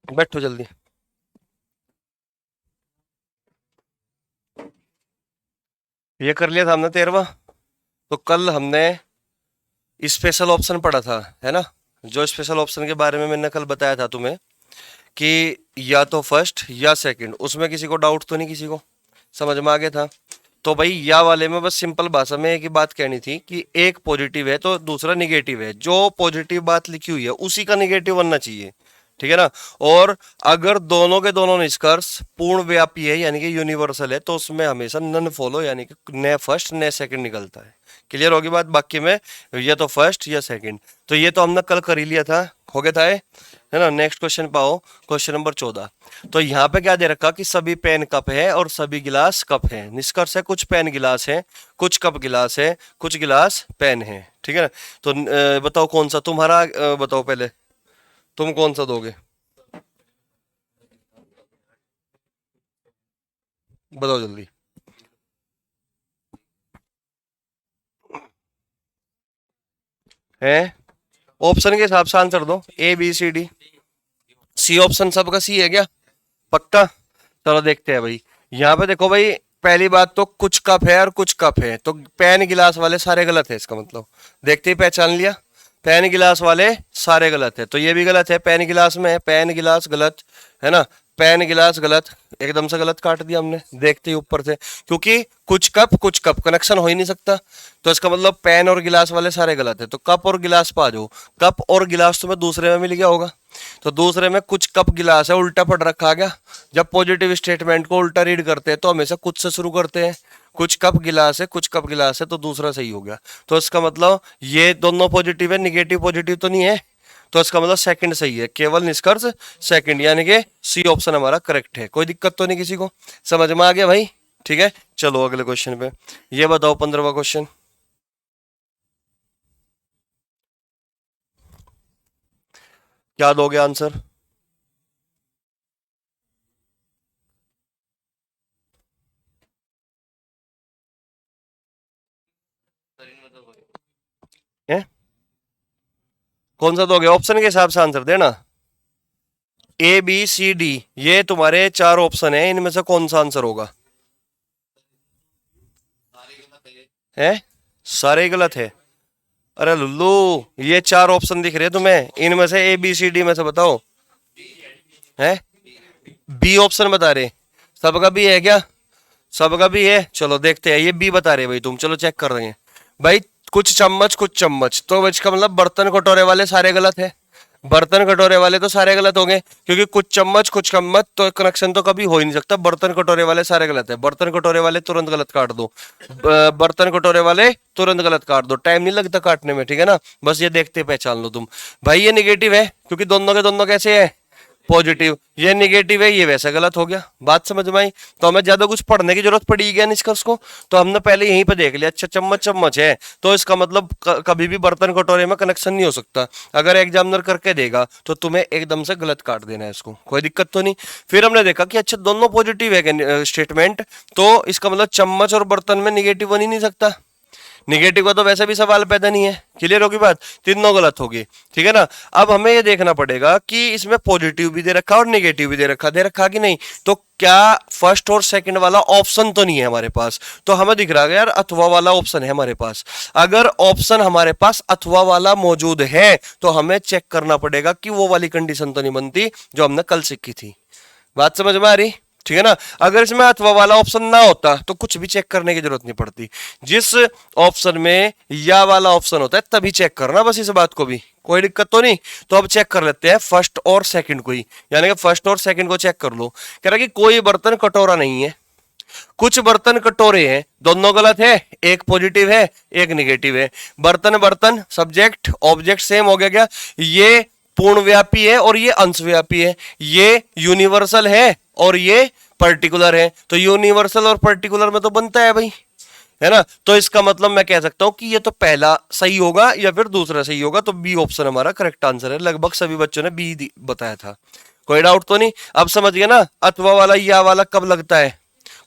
बैठो जल्दी। ये कर लिया था हमने 13वां। तो कल हमने स्पेशल ऑप्शन पढ़ा था, है ना? जो स्पेशल ऑप्शन के बारे में मैंने कल बताया था तुम्हें कि या तो फर्स्ट या सेकंड, उसमें किसी को डाउट तो नहीं, किसी को समझ में आ गया था? तो भाई या वाले में बस सिंपल भाषा में एक ही बात कहनी थी कि एक पॉजिटिव है तो दूसरा निगेटिव है, जो पॉजिटिव बात लिखी हुई है उसी का निगेटिव बनना चाहिए, ठीक है ना? और अगर दोनों के दोनों निष्कर्ष पूर्ण व्यापी है यानी कि यूनिवर्सल है, तो उसमें हमेशा नन फॉलो यानी कि न फर्स्ट न सेकंड निकलता है। क्लियर होगी बात? बाकी में या तो फर्स्ट या सेकंड। तो ये तो हमने कल कर ही लिया था, हो गया था ये, है ना? नेक्स्ट क्वेश्चन पाओ, क्वेश्चन नंबर 14। तो यहाँ पे क्या दे रखा कि सभी पेन कप है और सभी गिलास कप है। निष्कर्ष है कुछ पेन गिलास है, कुछ कप गिलास है, कुछ गिलास पेन है, ठीक है ना? तो बताओ कौन सा तुम्हारा, बताओ पहले तुम कौन सा दोगे, बताओ जल्दी। है ऑप्शन के हिसाब से आंसर दो, A B C D. C option सबका सी है क्या? पक्का? चलो देखते हैं भाई। यहाँ पे देखो भाई, पहली बात तो कुछ कप है और कुछ कप है, तो पेन गिलास वाले सारे गलत है, इसका मतलब देखते ही पहचान लिया। पेन गिलास वाले सारे गलत है, तो ये भी गलत है। पेन गिलास में है, पेन गिलास गलत, है ना? पेन गिलास गलत, एकदम से गलत काट दिया हमने देखते ही ऊपर से, क्योंकि कुछ कप कनेक्शन हो ही नहीं सकता। तो इसका मतलब पेन और गिलास वाले सारे गलत है। तो कप और गिलास पा जाओ, कप और गिलास तुम्हें दूसरे में मिल गया होगा। तो दूसरे में कुछ कप गिलास है, उल्टा पढ़ रखा आ गया। जब पॉजिटिव स्टेटमेंट को उल्टा रीड करते हैं तो हमेशा कुछ से शुरू करते हैं। कुछ कप गिलास है, कुछ कप गिलास है, तो दूसरा सही हो गया। तो इसका मतलब ये दोनों पॉजिटिव है, निगेटिव पॉजिटिव तो नहीं है। तो इसका मतलब सेकंड सही है, केवल निष्कर्ष सेकंड, यानी कि सी ऑप्शन हमारा करेक्ट है। कोई दिक्कत तो नहीं किसी को? समझ में आ गया भाई? ठीक है, चलो अगले क्वेश्चन पे। ये बताओ 15वां क्वेश्चन, क्या दोगे आंसर? है कौन सा दोगे? ऑप्शन के हिसाब से आंसर देना। ए बी सी डी, ये तुम्हारे चार ऑप्शन है, इनमें से कौन सा आंसर होगा? है सारे ही गलत है? अरे लुल्लू, ये चार ऑप्शन दिख रहे हैं तुम्हें, इनमें से ए बी सी डी में से बताओ। है बी ऑप्शन बता रहे? सबका भी है क्या? सबका भी है, चलो देखते हैं। ये बी बता रहे भाई तुम, चलो चेक कर रहे हैं भाई। कुछ चम्मच कुछ चम्मच, तो इसका मतलब बर्तन कटोरे वाले सारे गलत है। बर्तन कटोरे वाले तो सारे गलत हो गए, क्योंकि कुछ चम्मच कुछ चम्मच तो कनेक्शन तो कभी हो ही नहीं सकता। बर्तन कटोरे वाले सारे गलत है, बर्तन कटोरे वाले तुरंत गलत काट दो। बर्तन कटोरे वाले तुरंत गलत काट दो, टाइम नहीं लगता काटने में, ठीक है ना? बस ये देखते पहचान लो तुम। भाई ये निगेटिव है, क्योंकि दोनों के दोनों कैसे है? पॉजिटिव। ये निगेटिव है, ये वैसा गलत हो गया। बात समझ में आई? तो हमें ज्यादा कुछ पढ़ने की जरूरत पड़ी गया निष्कर्ष को, तो हमने पहले यहीं पे देख लिया। अच्छा चम्मच चम्मच है, तो इसका मतलब कभी भी बर्तन कटोरे में कनेक्शन नहीं हो सकता। अगर एग्जामिनर करके देगा तो तुम्हें एकदम से गलत काट देना है इसको, कोई दिक्कत तो नहीं। फिर हमने देखा कि अच्छा दोनों पॉजिटिव है स्टेटमेंट, तो इसका मतलब चम्मच और बर्तन में निगेटिव बन ही नहीं सकता। निगेटिव का तो वैसे भी सवाल पैदा नहीं है। क्लियर होगी बात? तीनों गलत होगी, ठीक है ना? अब हमें ये देखना पड़ेगा कि इसमें पॉजिटिव भी दे रखा और निगेटिव भी दे रखा कि नहीं। तो क्या फर्स्ट और सेकंड वाला ऑप्शन तो नहीं है हमारे पास? तो हमें दिख रहा है यार अथवा वाला ऑप्शन है हमारे पास। अगर ऑप्शन हमारे पास अथवा वाला मौजूद है तो हमें चेक करना पड़ेगा कि वो वाली कंडीशन तो नहीं बनती जो हमने कल सीखी थी। बात समझ में आ रही? ठीक है ना? अगर इसमें अथवा वाला ऑप्शन ना होता तो कुछ भी चेक करने की जरूरत नहीं पड़ती। जिस ऑप्शन में या वाला ऑप्शन होता है तभी चेक करना, बस इस बात को भी। कोई दिक्कत तो नहीं? तो अब चेक कर लेते हैं फर्स्ट और सेकंड को ही, यानी कि फर्स्ट और सेकंड को चेक कर लो। कह रहा है कि कोई बर्तन कटोरा नहीं है, कुछ बर्तन कटोरे हैं, दोनों गलत है। एक पॉजिटिव है एक निगेटिव है। बर्तन बर्तन सब्जेक्ट ऑब्जेक्ट सेम हो गया क्या? ये पूर्णव्यापी है और ये अंशव्यापी है। ये यूनिवर्सल है और ये पर्टिकुलर है। तो यूनिवर्सल और पर्टिकुलर में तो बनता है भाई, है ना? तो इसका मतलब मैं कह सकता हूं कि ये तो पहला सही होगा या फिर दूसरा सही होगा। तो बी ऑप्शन हमारा करेक्ट आंसर है। लगभग सभी बच्चों ने बी बताया था। कोई डाउट तो नहीं? अब समझ गया ना अथवा वाला या वाला कब लगता है?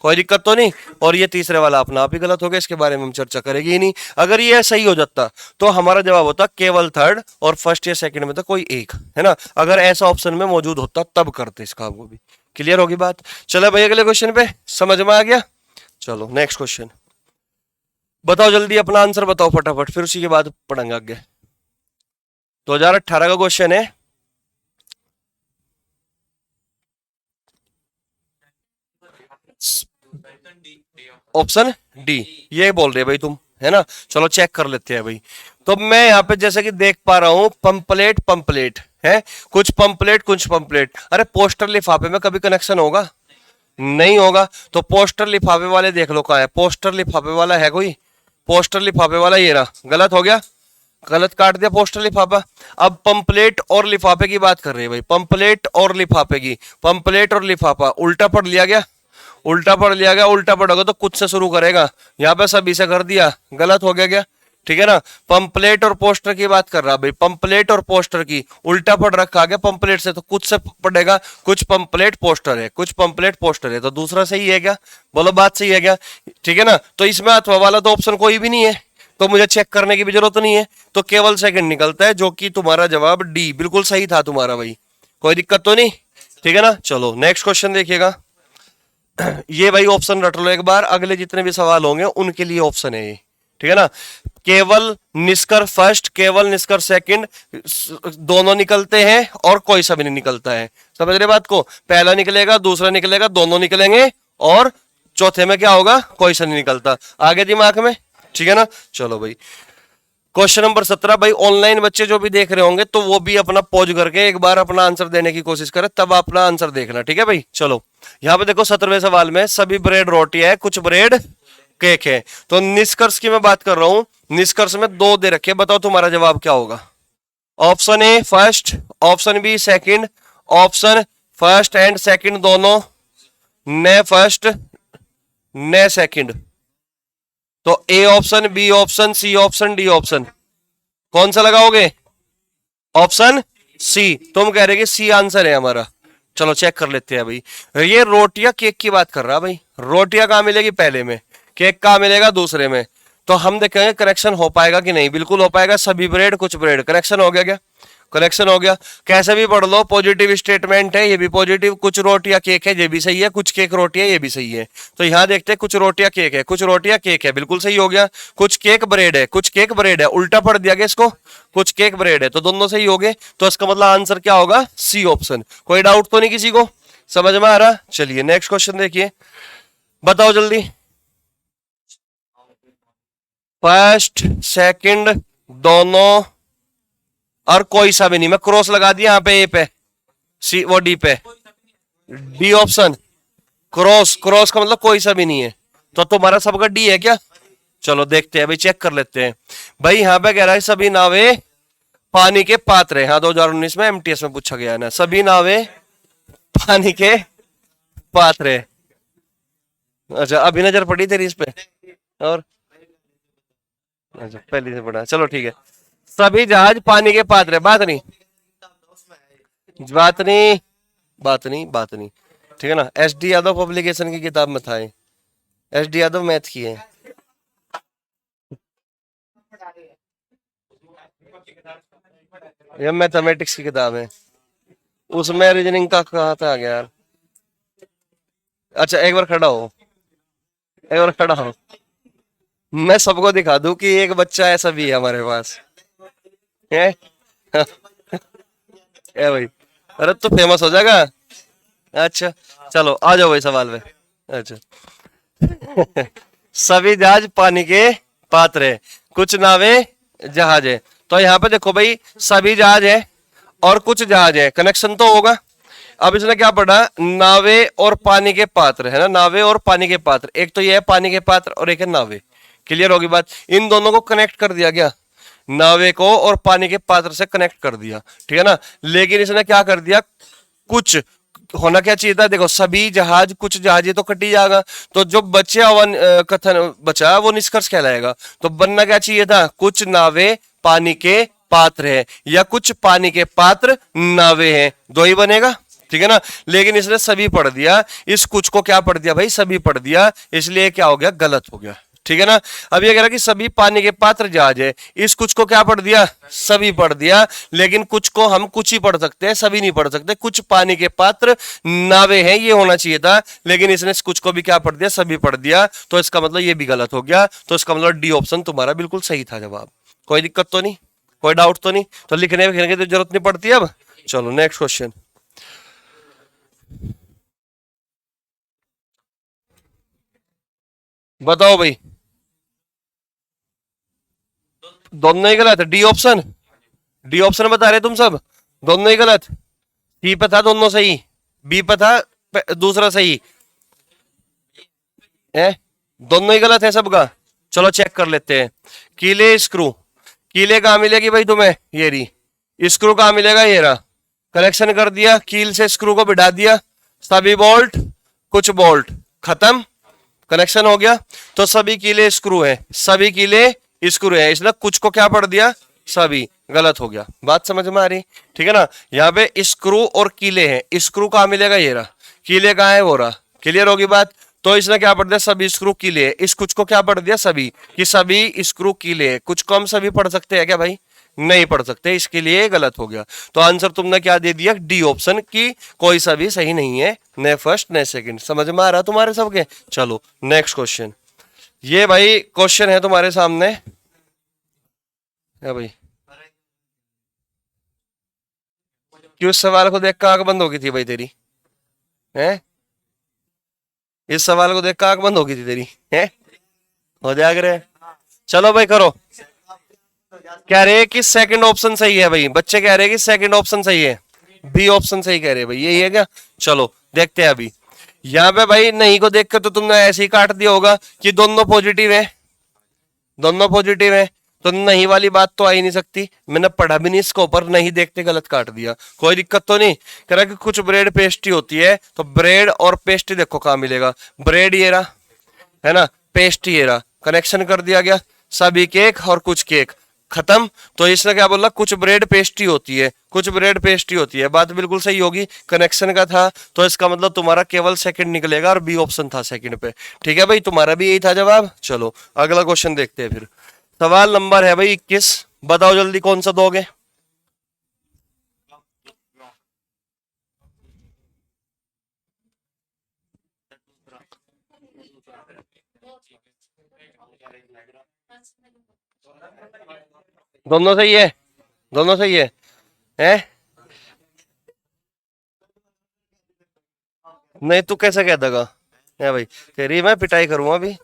कोई दिक्कत तो नहीं। और ये तीसरे वाला अपना आप ही गलत हो गया, इसके बारे में हम चर्चा करेंगे ही नहीं। अगर ये सही हो जाता तो हमारा जवाब होता केवल थर्ड, और फर्स्ट या सेकंड में तो कोई एक, है ना। अगर ऐसा ऑप्शन में मौजूद होता तब करते इसका, वो भी क्लियर होगी बात। चलो भाई अगले क्वेश्चन पे, समझ में आ गया। चलो नेक्स्ट क्वेश्चन बताओ जल्दी, अपना आंसर बताओ फटाफट, फिर उसी के बाद पढ़ेंगे आगे। 2018 का क्वेश्चन है। ऑप्शन डी ये बोल रहे भाई तुम, है ना। चलो चेक कर लेते हैं भाई। तो मैं यहाँ पे जैसे कि देख पा रहा हूं पंपलेट पंपलेट है, कुछ पंपलेट कुछ पंपलेट। अरे पोस्टर लिफाफे में कभी कनेक्शन होगा? नहीं होगा। तो पोस्टर लिफाफे वाले देख लो कहाँ है, पोस्टर लिफाफे वाला है कोई? पोस्टर लिफाफे वाला ये रहा, गलत हो गया, गलत काट दिया पोस्टर लिफाफा। अब पंपलेट और लिफाफे की बात कर रही है भाई, पंपलेट और लिफाफे की। पंपलेट और लिफाफा उल्टा पढ़ लिया गया, उल्टा पढ़ लिया गया। उल्टा पढ़ोगे तो कुछ से शुरू करेगा, यहाँ पे सभी से कर दिया, गलत हो गया क्या? ठीक है ना। पंपलेट और पोस्टर की बात कर रहा भाई, पंपलेट और पोस्टर की उल्टा पढ़ रखा गया पंपलेट से, तो कुछ से पढ़ेगा, कुछ पंपलेट पोस्टर है, कुछ पंपलेट पोस्टर है, तो दूसरा सही है क्या? बोलो बात सही है क्या? ठीक है ना। तो इसमें अथवा वाला तो ऑप्शन कोई भी नहीं है, तो मुझे चेक करने की भी जरूरत नहीं है, तो केवल सेकंड निकलता है, जो कि तुम्हारा जवाब डी बिल्कुल सही था तुम्हारा भाई। कोई दिक्कत तो नहीं, ठीक है ना। चलो नेक्स्ट क्वेश्चन देखिएगा। ये भाई ऑप्शन रट लो एक बार, अगले जितने भी सवाल होंगे उनके लिए ऑप्शन है ये, ठीक है ना। केवल निष्कर फर्स्ट, केवल निष्कर सेकंड, दोनों निकलते हैं और कोई सा भी नहीं निकलता है। समझ रहे बात को? पहला निकलेगा, दूसरा निकलेगा, दोनों निकलेंगे, और चौथे में क्या होगा? कोई सा नहीं निकलता। आगे दिमाग में, ठीक है ना। चलो भाई क्वेश्चन नंबर 17 भाई, ऑनलाइन बच्चे जो भी देख रहे होंगे तो वो भी अपना पॉज करके एक बार अपना आंसर देने की कोशिश करें, तब अपना आंसर देखना, ठीक है भाई। चलो यहाँ पे देखो 17वें सवाल में सभी ब्रेड रोटी है, कुछ ब्रेड केक है। तो निष्कर्ष की मैं बात कर रहा हूं, निष्कर्ष में दो दे रखे, बताओ तुम्हारा जवाब क्या होगा? Option A first, option B second, option first and second दोनों, न फर्स्ट न सेकंड। तो A option, B option, C option, D option, कौन सा लगाओगे? Option C. तुम कह रहे कि सी आंसर है हमारा। चलो चेक कर लेते हैं भाई। ये रोटियां केक की बात कर रहा भाई, रोटियां कहां मिलेगी? पहले में। केक कहां मिलेगा? दूसरे में। तो हम देखेंगे करेक्शन हो पाएगा कि नहीं। बिल्कुल हो पाएगा, सभी ब्रेड कुछ ब्रेड, करेक्शन हो गया क्या? करेक्शन हो गया। कैसे भी पढ़ लो, पॉजिटिव स्टेटमेंट है, ये भी पॉजिटिव। कुछ रोटियां केक है, ये भी सही है। कुछ केक रोटियां, ये भी सही है। तो यहां देखते हैं, कुछ रोटियां केक है, कुछ रोटियां केक है, बिल्कुल सही हो गया। कुछ केक ब्रेड है, कुछ केक ब्रेड है, उल्टा पढ़ दिया गया इसको, कुछ केक ब्रेड है, तो दोनों सही हो गए। तो इसका मतलब आंसर क्या होगा? C option. कोई डाउट तो नहीं किसी को? समझ में आ रहा? चलिए नेक्स्ट क्वेश्चन देखिए, बताओ जल्दी। फर्स्ट सेकंड दोनों और कोई सा भी नहीं, मैं क्रॉस लगा दिया यहाँ पे, ए पे, सी वो डी पे, डी ऑप्शन। क्रॉस, क्रॉस का मतलब कोई सा भी नहीं है, तो तुम्हारा सबका डी है क्या? चलो देखते हैं भाई, चेक कर लेते हैं भाई। यहाँ पे कह रहा है सभी नावे पानी के पात्र है। हाँ 2019 में एमटीएस में पूछा गया है ना, सभी नावे पानी के पात्र है। अच्छा अभी नजर पड़ी तेरी इस पे? और अच्छा पहले से पढ़ा, चलो ठीक है। सभी जहाज पानी के पात्र है, बात नहीं, बात नहीं, बात नहीं, बात नहीं, ठीक है ना। एस डी यादव पब्लिकेशन की किताब में था, एस डी यादव मैथ की है। ये मैथमेटिक्स की किताब है, उसमें रीजनिंग का कहा था यार। अच्छा एक बार खड़ा हो, एक बार खड़ा हो, मैं सबको दिखा दूं कि एक बच्चा ऐसा भी है हमारे पास है। ए भाई, अरे तो फेमस हो जाएगा। अच्छा चलो आ जाओ भाई सवाल में। अच्छा सभी जहाज पानी के पात्र है, कुछ नावे जहाज है। तो यहाँ पे देखो भाई, सभी जहाज है और कुछ जहाज है, कनेक्शन तो होगा। अब इसने क्या पढ़ा? नावे और पानी के पात्र, है ना, नावे और पानी के पात्र। एक तो ये है पानी के पात्र और एक है नावे। क्लियर होगी बात? इन दोनों को कनेक्ट कर दिया गया, नावे को और पानी के पात्र से कनेक्ट कर दिया, ठीक है ना। लेकिन इसने क्या कर दिया? कुछ होना क्या चाहिए था? देखो सभी जहाज कुछ जहाज, ये तो कटी जाएगा, तो जो बचा कथन बचा वो निष्कर्ष कहलाएगा। तो बनना क्या चाहिए था? कुछ नावे पानी के पात्र है, या कुछ पानी के पात्र नावे हैं, दो ही बनेगा, ठीक है ना, लेकिन इसने सभी पढ़ दिया, इस कुछ को क्या पढ़ दिया भाई, सभी पढ़ दिया, इसलिए क्या हो गया, गलत हो गया। ठीक है ना। अब ये कह रहा कि सभी पानी के पात्र जहाज है, इस कुछ को क्या पढ़ दिया, सभी पढ़ दिया, लेकिन कुछ को हम कुछ ही पढ़ सकते हैं, सभी नहीं पढ़ सकते। कुछ पानी के पात्र नावे हैं, ये होना चाहिए था, लेकिन इसने इस कुछ को भी क्या पढ़ दिया, सभी पढ़ दिया, तो इसका मतलब ये भी गलत हो गया। तो इसका मतलब डी ऑप्शन तुम्हारा बिल्कुल सही था जवाब। कोई दिक्कत तो नहीं, कोई डाउट तो नहीं, तो लिखने की तो जरूरत नहीं पड़ती अब। चलो नेक्स्ट क्वेश्चन बताओ भाई। दोनों ही गलत, डी ऑप्शन, डी ऑप्शन बता रहे तुम सब, दोनों ही गलत। सी पे था दोनों सही, बी पे था दूसरा सही है, दोनों ही गलत है सबका। चलो चेक कर लेते हैं। कीले स्क्रू, कीले कहाँ मिलेगी भाई तुम्हें, ये रही। स्क्रू कहाँ मिलेगा, ये रहा। कनेक्शन कर दिया, कील से स्क्रू को बिठा दिया, सभी बोल्ट कुछ बोल्ट खत्म, कनेक्शन हो गया। तो सभी कीले स्क्रू है, सभी कीले स्क्रू है, इसलिए कुछ को क्या पढ़ दिया, सभी, गलत हो गया। बात समझ में आ रही, ठीक है ना। यहाँ पे स्क्रू और कीले हैं, स्क्रू कहाँ मिलेगा, ये रहा, कीले कहाँ है, वो रहा। क्लियर होगी बात। तो इसने क्या पढ़ दिया, सभी स्क्रू कीले है, इस कुछ को क्या पढ़ दिया, सभी, कि सभी स्क्रू कीले है। कुछ को हम सभी पढ़ सकते हैं क्या भाई, नहीं पढ़ सकते, इसके लिए गलत हो गया। तो आंसर तुमने क्या दे दिया, डी ऑप्शन की कोई सा भी सही नहीं है, न फर्स्ट न सेकंड। समझ में आ रहा तुम्हारे सबके। चलो नेक्स्ट क्वेश्चन, ये भाई क्वेश्चन है तुम्हारे सामने, है भाई। क्यों इस सवाल को देख कर आंख बंद हो गई थी भाई तेरी, है, इस सवाल को देख कर आंख बंद हो गई थी तेरी, है, हो जाएगा रे। चलो भाई करो। कह रहे हैं कि सेकंड ऑप्शन सही है भाई, बच्चे कह रहे हैं कि सेकंड ऑप्शन सही है, बी ऑप्शन सही कह रहे हैं भाई, यही है क्या। चलो देखते हैं अभी। यहाँ पे भाई नहीं को देखकर तो तुमने ऐसे ही काट दिया होगा कि दोनों पॉजिटिव है, दोनों पॉजिटिव है, तो नहीं वाली बात तो आ ही नहीं सकती। मैंने पढ़ा भी नहीं इसको ऊपर, नहीं देखते गलत काट दिया, कोई दिक्कत तो नहीं। कह रहा कि कुछ ब्रेड पेस्ट्री होती है, तो ब्रेड और पेस्ट्री देखो कहाँ मिलेगा, ब्रेड ये रहा, है ना, पेस्ट्री ये रहा, कनेक्शन कर दिया गया, सभी केक और कुछ केक खत्म। तो इसने क्या बोला, कुछ ब्रेड पेस्ट्री होती है, कुछ ब्रेड पेस्ट्री होती है, बात बिल्कुल सही होगी, कनेक्शन का था। तो इसका मतलब तुम्हारा केवल सेकंड निकलेगा, और बी ऑप्शन था सेकंड पे। ठीक है भाई, तुम्हारा भी यही था जवाब। चलो अगला क्वेश्चन देखते हैं फिर। सवाल नंबर है भाई 21, बताओ जल्दी कौन सा दोगे। दोनों सही है, दोनों सही है? नहीं तू कैसे कह देगा, है भाई, तेरी मैं पिटाई करूंगा अभी।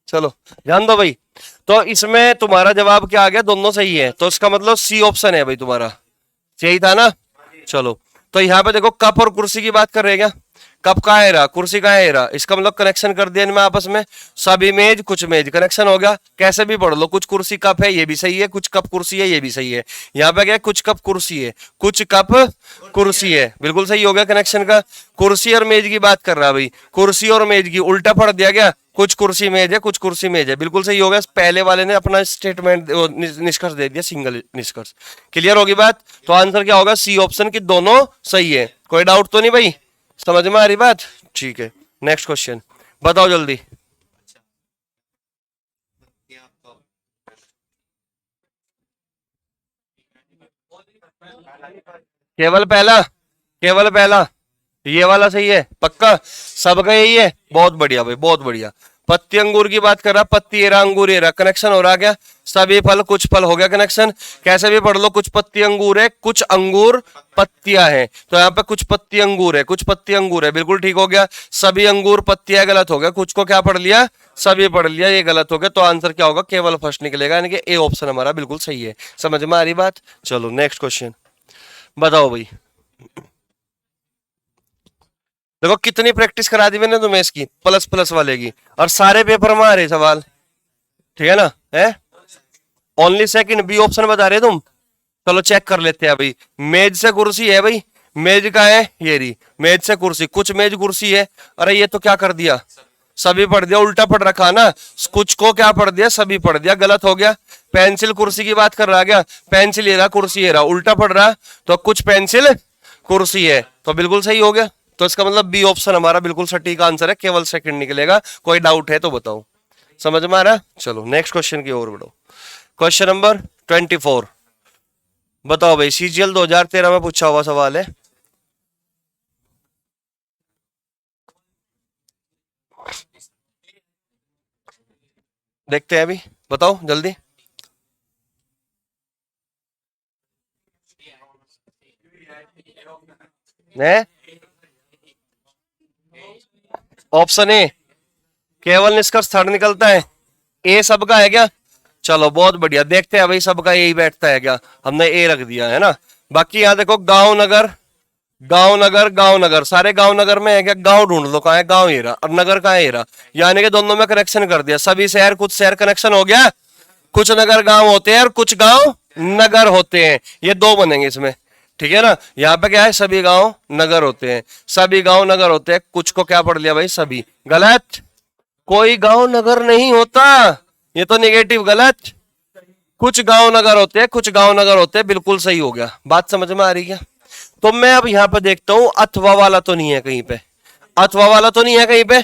चलो ध्यान दो भाई। तो इसमें तुम्हारा जवाब क्या आ गया, दोनों सही है, तो इसका मतलब सी ऑप्शन है भाई तुम्हारा, सही था ना। चलो तो यहाँ पे देखो, कप और कुर्सी की बात कर रहे हैं क्या, कप कहाँ है रहा, कुर्सी कहाँ है रहा, इसका मतलब कनेक्शन कर दिया इनमें आपस में, सब इमेज कुछ मेज, कनेक्शन हो गया। कैसे भी पढ़ लो, कुछ कुर्सी कप है ये भी सही है, कुछ कप कुर्सी है ये भी सही है। यहाँ पे क्या, कुछ कप कुर्सी है, कुछ कप कुर्सी है, बिल्कुल सही हो गया कनेक्शन का। कुर्सी और मेज की बात कर रहा है भाई, कुर्सी और मेज की उल्टा पढ़ दिया गया, कुछ कुर्सी मेज है, कुछ कुर्सी मेज है, बिल्कुल सही हो गया। पहले वाले ने अपना स्टेटमेंट निष्कर्ष दे दिया, सिंगल निष्कर्ष। क्लियर होगी बात। तो आंसर क्या होगा, सी ऑप्शन की दोनों सही है, कोई डाउट तो नहीं भाई, समझ में आ रही बात। ठीक है नेक्स्ट क्वेश्चन बताओ जल्दी। केवल पहला, केवल पहला, ये वाला सही है पक्का, सबका यही है, बहुत बढ़िया भाई बहुत बढ़िया। पत्ती अंगूर की बात कर रहा, पत्ती एरा अंगूर एरा, कनेक्शन हो रहा क्या, सभी फल कुछ फल हो गया कनेक्शन। कैसे भी पढ़ लो, कुछ पत्ती अंगूर है, कुछ अंगूर पत्तियां हैं, तो यहाँ पे कुछ पत्ती अंगूर है, कुछ पत्ती अंगूर है, बिल्कुल ठीक हो गया। सभी अंगूर पत्तियां गलत हो गया, कुछ को क्या पढ़ लिया, सभी पढ़ लिया, ये गलत हो गया। तो आंसर क्या होगा, केवल फर्स्ट निकलेगा, यानी कि ए ऑप्शन हमारा बिल्कुल सही है। समझ में आ रही बात। चलो नेक्स्ट क्वेश्चन बताओ भाई। देखो कितनी प्रैक्टिस करा दी मैंने तुम्हें इसकी, प्लस प्लस वाले की, और सारे पेपर में आ रहे सवाल, ठीक है ना, है ओनली सेकंड बी ऑप्शन बता रहे तुम। चलो चेक कर लेते हैं भाई। मेज से कुर्सी है भाई, मेज का है ये रही, मेज से कुर्सी, कुछ मेज कुर्सी है, अरे ये तो क्या कर दिया, सभी पढ़ दिया, उल्टा पढ़ रखा ना, कुछ को क्या पढ़ दिया, सभी पढ़ दिया, गलत हो गया। पेंसिल कुर्सी की बात कर रहा क्या, पेंसिल ये रहा, कुर्सी ये रहा, उल्टा पढ़ रहा, तो कुछ पेंसिल कुर्सी है, तो बिल्कुल सही हो गया। तो इसका मतलब बी ऑप्शन हमारा बिल्कुल सटीक आंसर है, केवल सेकंड निकलेगा। कोई डाउट है तो बताओ, समझ में आ रहा? चलो नेक्स्ट क्वेश्चन की ओर बढ़ो। क्वेश्चन नंबर 24, बताओ भाई, सीजीएल 2013 में पूछा हुआ सवाल है। देखते हैं अभी, बताओ जल्दी। है ऑप्शन ए, केवल निष्कर्ष थर्ड निकलता है। ए सबका है क्या? चलो बहुत बढ़िया, देखते हैं भाई सबका यही बैठता है क्या। हमने ए रख दिया है ना। बाकी यहाँ देखो, गांव नगर, गांव नगर, गांव नगर, सारे गांव नगर में है क्या? गांव ढूंढ लो, कहाँ है गांव? ये रहा। और नगर कहाँ है? ये रहा। यानी कि दोनों में कनेक्शन कर दिया, सभी शहर कुछ शहर कनेक्शन हो गया। कुछ नगर गांव होते हैं और कुछ गांव नगर होते हैं, ये दो बनेंगे इसमें। ठीक है ना। यहाँ पे क्या है? सभी गांव नगर होते हैं, सभी गांव नगर होते हैं। कुछ को क्या पढ़ लिया भाई? सभी। गलत, कोई गांव नगर नहीं होता, ये तो नेगेटिव, गलत। कुछ गांव नगर होते हैं, कुछ गांव नगर होते हैं, बिल्कुल सही हो गया। बात समझ में आ रही क्या? तो मैं अब यहां पर देखता हूं, अथवा वाला तो नहीं है कहीं पे, अथवा वाला तो नहीं है कहीं पे।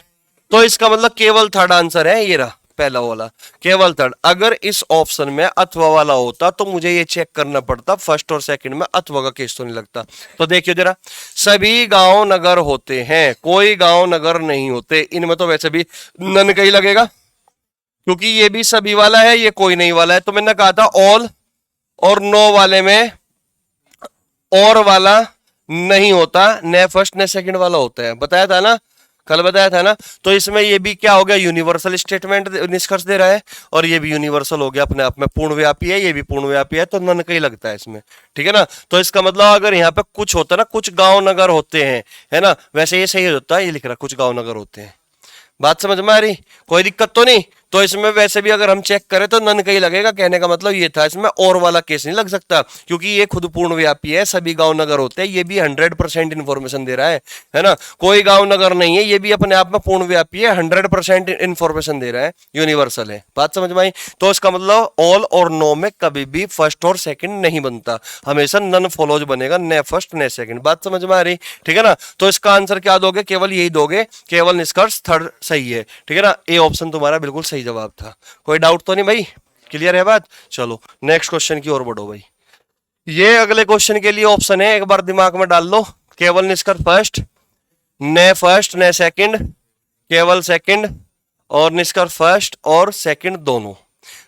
तो इसका मतलब केवल थर्ड आंसर है, ये रहा पहला वाला, केवल थर्ड। अगर इस ऑप्शन में अथवा वाला होता तो मुझे ये चेक करना पड़ता फर्स्ट और सेकंड में अथवा का केस तो नहीं लगता। तो देखियो जरा, सभी गांव नगर होते हैं, कोई गांव नगर नहीं होते, इनमें तो वैसे भी नन का ही लगेगा, क्योंकि ये भी सभी वाला है, ये कोई नहीं वाला है। तो मैंने कहा था ऑल और नो वाले में और वाला नहीं होता, न फर्स्ट न सेकंड वाला होता है, बताया था ना, कल बताया था ना। तो इसमें ये भी क्या हो गया? यूनिवर्सल स्टेटमेंट निष्कर्ष दे रहा है, और ये भी यूनिवर्सल हो गया अपने आप में, पूर्णव्यापी है, ये भी पूर्णव्यापी है, तो नन का ही लगता है इसमें। ठीक है ना। तो इसका मतलब अगर यहाँ पे कुछ होता ना, कुछ गांव नगर होते हैं, है ना, वैसे ये सही होता है, ये लिख रहा कुछ गांव नगर होते हैं। बात समझ में आ रही? कोई दिक्कत तो नहीं? तो इसमें वैसे भी अगर हम चेक करें तो नन का ही लगेगा, कहने का मतलब ये था। इसमें और वाला केस नहीं लग सकता, क्योंकि ये खुद पूर्ण व्यापी है, सभी गांव नगर होते हैं, ये भी 100% इन्फॉर्मेशन दे रहा है ना। कोई गांव नगर नहीं है, ये भी अपने आप में पूर्ण व्यापी है, 100% इन्फॉर्मेशन दे रहा है, यूनिवर्सल है। बात समझ में आई? तो इसका मतलब ऑल और नो में कभी भी फर्स्ट और सेकंड नहीं बनता, हमेशा नन फॉलोज बनेगा, न फर्स्ट न सेकंड। बात समझ में आ रही? ठीक है ना। तो इसका आंसर क्या दोगे? केवल यही दोगे, केवल निष्कर्ष थर्ड सही है। ठीक है ना, ए ऑप्शन तुम्हारा बिल्कुल सही जवाब था। कोई डाउट तो नहीं भाई? क्लियर है बात? चलो नेक्स्ट क्वेश्चन की ओर बढ़ो भाई। ये अगले क्वेश्चन के लिए ऑप्शन है, एक बार दिमाग में डाल लो। केवल निष्कर्ष फर्स्ट न सेकंड, केवल सेकंड, और निष्कर्ष फर्स्ट और सेकंड दोनों।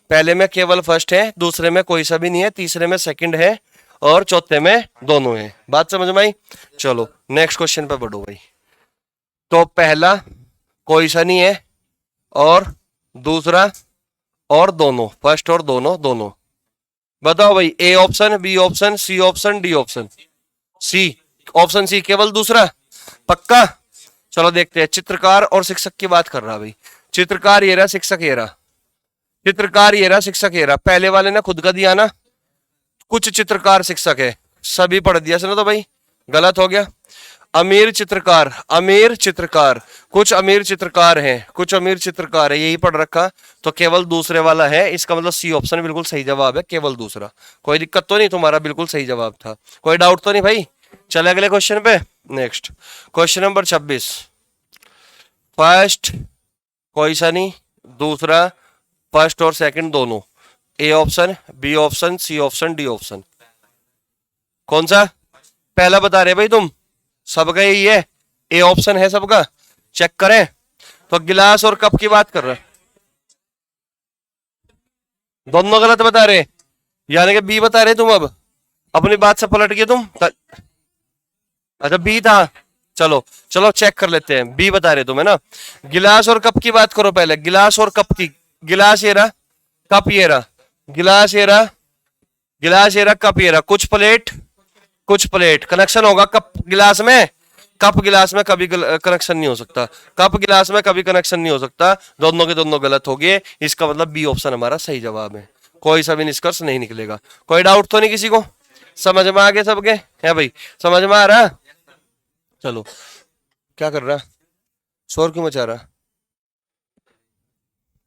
पहले में केवल फर्स्ट है, दूसरे में कोई सा भी नहीं है, तीसरे में सेकंड है, और चौथे में दोनों है। बात समझ में आई? चलो नेक्स्ट क्वेश्चन पे बढ़ो भाई। तो पहला कोई सा नहीं है, और दूसरा और दोनों, फर्स्ट और दोनों, दोनों। बताओ भाई, A option, B option, C option, D option? C, option C, केवल दूसरा, पक्का? चलो देखते हैं। चित्रकार और शिक्षक की बात कर रहा भाई, चित्रकार ये रहा, शिक्षक ये रहा, चित्रकार ये रहा, शिक्षक ये रहा। पहले वाले ने खुद का दिया ना, कुछ चित्रकार शिक्षक है, सभी पढ़ दिया सुना, तो भाई गलत हो गया। अमीर चित्रकार, अमीर चित्रकार, कुछ अमीर चित्रकार हैं, कुछ अमीर चित्रकार है, यही पढ़ रखा। तो केवल दूसरे वाला है, इसका मतलब सी ऑप्शन बिल्कुल सही जवाब है, केवल दूसरा। कोई दिक्कत तो नहीं? तुम्हारा बिल्कुल सही जवाब था, कोई डाउट तो नहीं भाई? चले अगले क्वेश्चन पे। Next question number 26। फर्स्ट कोई सा नहीं, दूसरा, फर्स्ट और सेकंड दोनों। A option, B option, C option, D option? कौन सा पहला बता रहे भाई तुम? सबका यही है, ए ऑप्शन है सबका, चेक करें। तो गिलास और कप की बात कर रहे, दोनों गलत बता रहे, यानी कि बी बता रहे तुम। अब अपनी बात से पलट गए तुम। अच्छा बी था, चलो चलो चेक कर लेते हैं, बी बता रहे तुम, है ना। गिलास और कप की बात करो पहले, गिलास और कप की। गिलास ये रहा, कप ये रहा, गिलास ये रहा, गिलास ये रहा, कप ये रहा। कुछ प्लेट, कुछ प्लेट, कनेक्शन होगा कप गिलास में, कप गिलास में कभी कनेक्शन नहीं हो सकता, कप गिलास में कभी कनेक्शन नहीं हो सकता। दोनों के दोनों गलत हो गए, इसका मतलब बी ऑप्शन हमारा सही जवाब है, कोई सा भी निष्कर्ष नहीं निकलेगा। कोई डाउट तो नहीं किसी को? समझ में आ गए सबके? है भाई, समझ में आ रहा? चलो, क्या कर रहा, शोर क्यों मचा रहा?